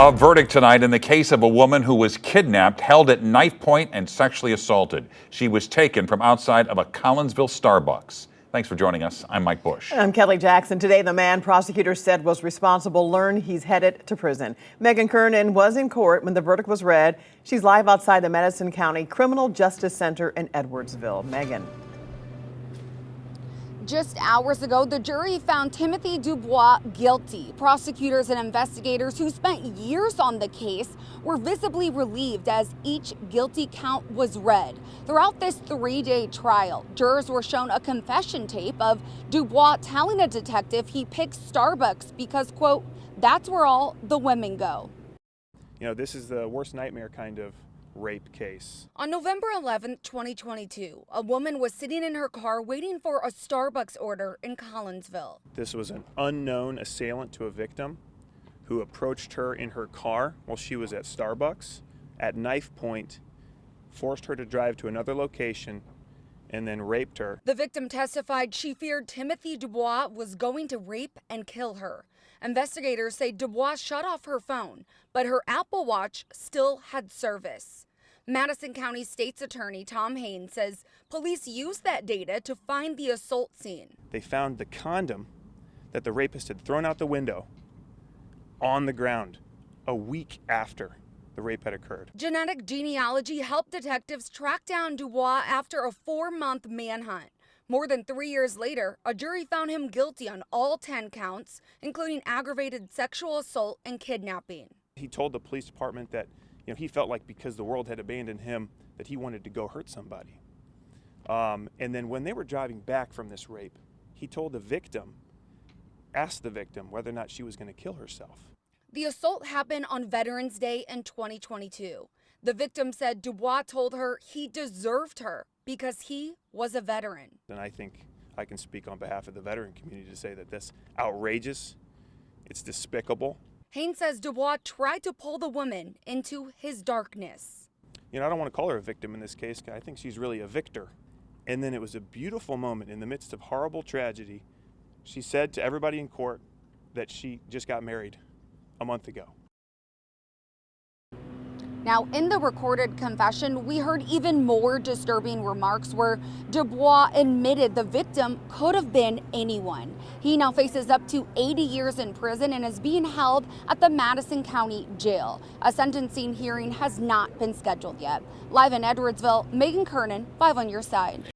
A verdict tonight in the case of a woman who was kidnapped, held at knife point, and sexually assaulted. She was taken from outside of a Collinsville Starbucks. Thanks for joining us. I'm Mike Bush. I'm Kelly Jackson. Today, the man prosecutors said was responsible learned he's headed to prison. Megan Kernan was in court when the verdict was read. She's live outside the Madison County Criminal Justice Center in Edwardsville. Megan. Just hours ago, the jury found Timothy Dubois guilty. Prosecutors and investigators who spent years on the case were visibly relieved as each guilty count was read. Throughout this three-day trial, jurors were shown a confession tape of Dubois telling a detective he picked Starbucks because, quote, that's where all the women go. You know, this is the worst nightmare kind of rape case. On November 11, 2022, a woman was sitting in her car waiting for a Starbucks order in Collinsville. This was an unknown assailant to a victim who approached her in her car while she was at Starbucks at knife point, forced her to drive to another location, and then raped her. The victim testified she feared Timothy Dubois was going to rape and kill her. Investigators say Dubois shut off her phone, but her Apple Watch still had service. Madison County State's Attorney Tom Haynes says police used that data to find the assault scene. They found the condom that the rapist had thrown out the window on the ground a week after the rape had occurred. Genetic genealogy helped detectives track down Dubois after a 4-month manhunt. More than 3 years later, a jury found him guilty on all 10 counts, including aggravated sexual assault and kidnapping. He told the police department that he felt like because the world had abandoned him that he wanted to go hurt somebody. And then when they were driving back from this rape, he told the victim, asked the victim whether or not she was going to kill herself. The assault happened on Veterans Day in 2022. The victim said Dubois told her he deserved her because he was a veteran. And I think I can speak on behalf of the veteran community to say that that's outrageous, it's despicable. Haynes says Dubois tried to pull the woman into his darkness. I don't want to call her a victim in this case. I think she's really a victor. And then it was a beautiful moment in the midst of horrible tragedy. She said to everybody in court that she just got married a month ago. Now, in the recorded confession, we heard even more disturbing remarks where Dubois admitted the victim could have been anyone. He now faces up to 80 years in prison and is being held at the Madison County Jail. A sentencing hearing has not been scheduled yet. Live in Edwardsville, Megan Kernan, 5 on your side.